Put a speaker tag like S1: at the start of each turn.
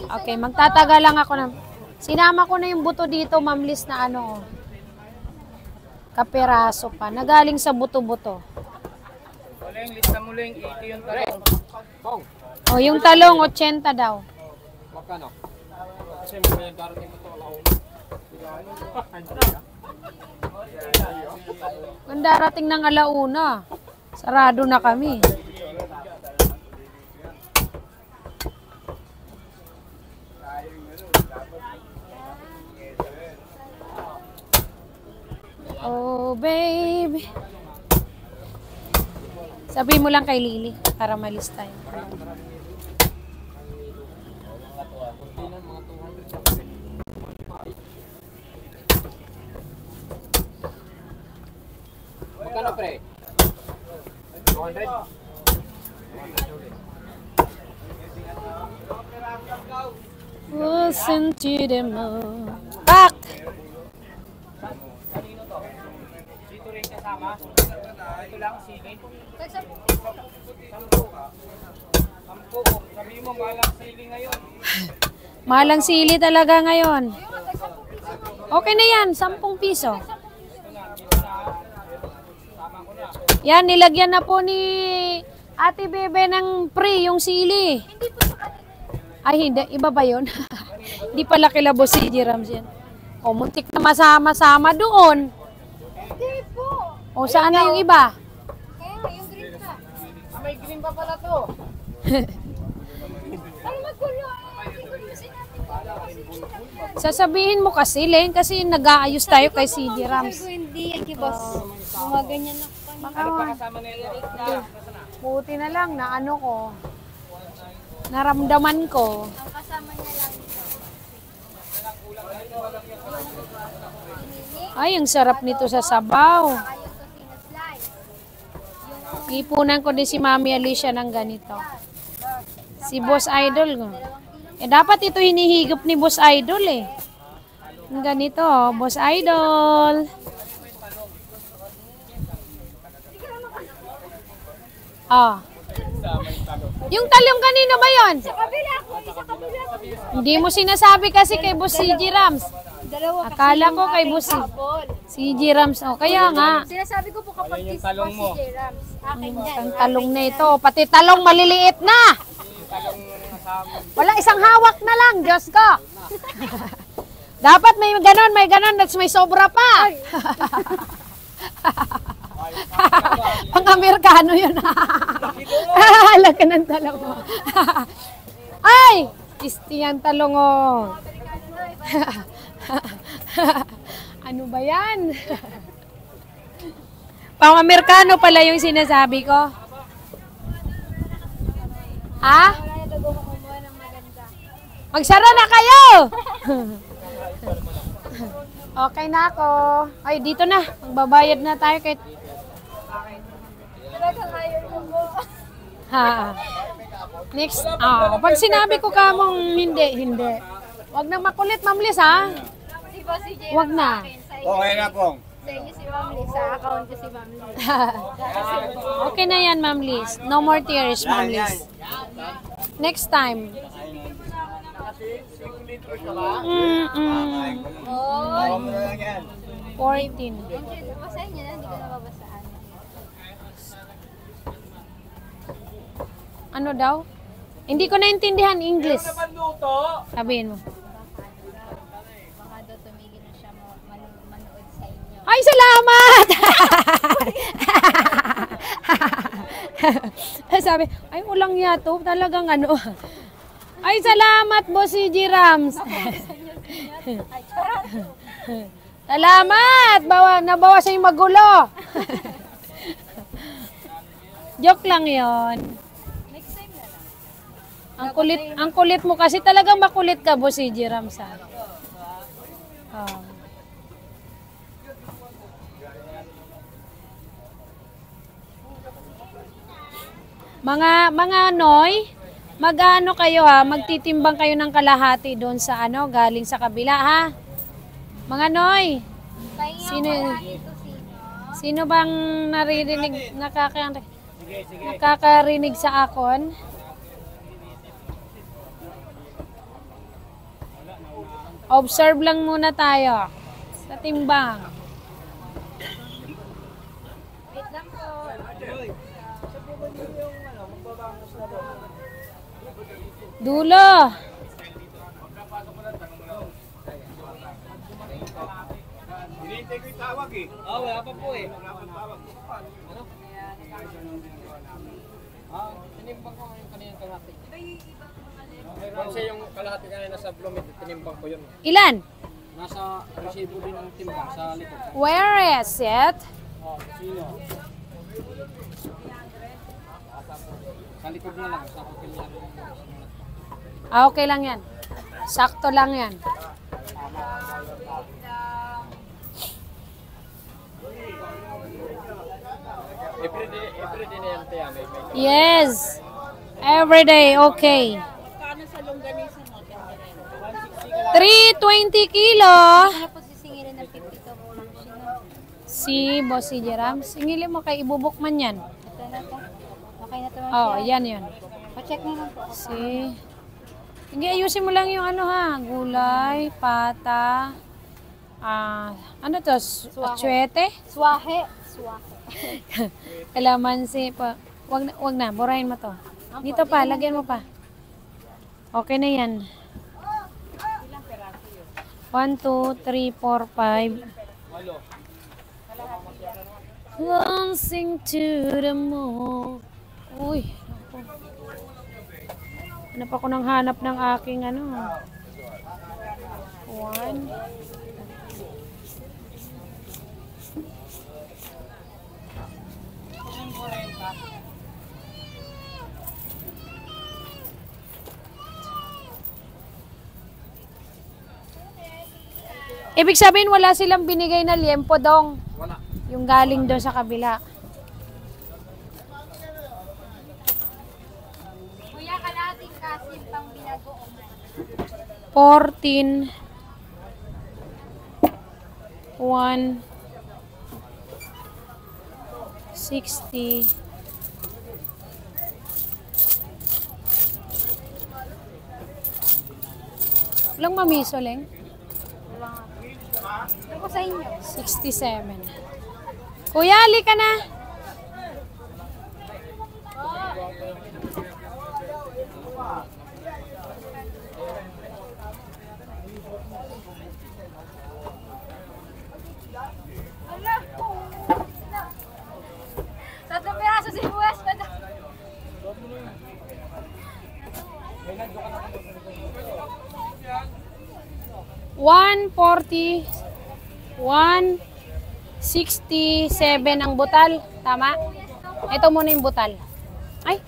S1: Okay, magtataga lang ako na. Sinama ko na yung buto dito, Ma'am Liz, na ano. Kaperaso pa. Nagaling sa buto-buto.
S2: Muling, lista muling, 80 yung talong.
S1: O, yung talong, 80 daw.
S2: Magkano? Kasi may darating ito,
S1: Kung darating ng alauna, sarado na kami. Oh, baby. Sabihin mo lang kay Lily para malis tayo.
S2: Magkano, pre? 200?
S1: Listen to the moon. Back!
S2: Kanino to? Dito rin kasama? Ito lang, sige. 10. Sabihin mo, malang sili ngayon.
S1: Malang sili talaga ngayon. Okay na yan, 10 piso. Yan, nilagyan na po ni Ate Bebe ng free yung sili. Ay, hindi. Iba ba yun? Hindi pala kilabos si Jerams yan. O, muntik na masama-sama doon.
S3: Hindi po.
S1: O, saan na yung iba?
S3: Kaya nga, yung green ka.
S2: May green pa pala to.
S3: Ano magkulo? Hindi ko naman sinabi ko.
S1: Sasabihin mo kasi, Len, kasi nag-aayos tayo kay si Jerams.
S3: Hindi yan, boss. Mga ganyan na.
S2: Ano pa kasama na yun?
S1: Buti na lang na ano ko. Naramdaman ko.
S3: Ang kasama niya lang ito.
S1: Ay, ang sarap nito sa sabaw.
S3: Ayaw to sinaslice.
S1: Ipunan ko din si Mami Alicia ng ganito. Si Boss Idol. Eh, dapat ito hinihigop ni Boss Idol eh. Ang ganito, Boss Idol. Ah. Yung talong kanino ba yon?
S3: Sa kabila ko, sa kabila ko.
S1: Hindi mo sinasabi kasi kay Boss CG Rams.
S3: Dalawa kasi
S1: Akala
S3: yung
S1: ko kay
S3: aking
S1: Boss
S3: sabon.
S1: CG Rams. Oh, kaya nga.
S3: Sinasabi ko po kapag
S2: Ayun yung
S3: kiss
S2: talong
S3: po
S2: mo.
S3: si J. Rams. Akin yan.
S1: Ang talong na ito. Pati talong maliliit na.
S2: Talong kasama.
S1: Wala, isang hawak na lang. Diyos ko. Dapat may ganon. That's may sobra pa. Pang Amerikano yun. Laki ng talong mo. Ay! Isti ang talong oh. Ano ba yan? Pang Amerikano pala yung sinasabi ko. Ha?
S3: Wala na daw kumuha ng maganda.
S1: Magsara na kayo! Okay na ako. Ay, dito na. Magbabayad na tayo kahit...
S3: Talagang ayaw mo po.
S1: Ha. Next. Pag sinabi ko kamong hindi. Wag na makulit, Ma'am Liz, ha?
S3: Si Boss si J.
S1: Wag na.
S2: Okay na pong.
S3: Sa inyo si Ma'am Liz. Sa account ko si Ma'am Liz.
S1: Okay na yan, Ma'am Liz. No more tears, Ma'am Liz. Next time.
S3: Oh.
S1: 14.
S3: Basahin niya na, hindi ko nababasaan.
S1: Ano daw? Hindi ko naintindihan English.
S2: Luto.
S1: Sabihin mo.
S3: Baka daw tumigil na siya manood sa inyo.
S1: Ay, salamat! Sabi, ay, ulang yato. Talagang ano. Ay, salamat, Boss CG Rams. Salamat! Nabawasan yung magulo. Joke lang yon.
S3: Next time na lang.
S1: Ang kulit mo kasi talagang makulit ka, Boss CG Rams. Oh. Mga Noy, mag-ano kayo ha, magtitimbang kayo ng kalahati doon sa ano, galing sa kabila ha. Mga Noy,
S3: Pahinga
S1: Sino
S3: ko
S1: yun?
S3: lang ito sino.
S1: sino bang naririnig, nakakarinig sa akon? Observe lang muna tayo sa timbang.
S3: Wait lang po.
S1: Dulo.
S2: Hinihintay ko yung tawag eh. Wala pa po eh. Wala pa tawag. Ano? Tinimbang ko yung kanina kalahati. Kasi yung kalahati kanina sa Blumit, tinimbang ko yun.
S1: Ilan?
S2: Nasa resibo din ng timbang sa likod.
S1: Where is it?
S2: Sino? Sa likod na lang, sa papilyan.
S1: Okay lang yan. Sakto lang yan.
S2: Everyday na yan, Tia.
S1: Yes. Every day, okay.
S3: Paano sa longganisa mo?
S1: 320 kilo.
S3: Ano po sisingilin ng 52 po lang siya?
S1: Si Bossy Jeram. Singili mo kay ibubok man yan.
S3: Ito na to. Okay na to ma'am.
S1: Oh, yan yun.
S3: Pa-check na lang po.
S1: Sige, ayusin mo lang yung ano ha. Gulay, pata. Ano to? Atsuete?
S3: Swahe. Swahe.
S1: Kalamansi pa. Wag na, burahin mo to. Dito pa, lagyan mo pa. Okay na yan. 1, 2, 3, 4, 5. Dancing to the moon. Uy. Hanap ako ng hanap ng aking ano. 1. Ibig sabihin wala silang binigay na liempo dong.
S2: Wala.
S1: Yung galing doon sa kabila.
S3: Kuya, kalating kasim pang binago.
S1: 14. 1. 60. Walang mamiso, Leng?
S3: Ano ko sa inyo?
S1: 67. Kuya, ali ka na.
S3: Tatlong piraso si West.
S1: 140, 167 ang butal. Tama? Ito muna yung butal. Ay,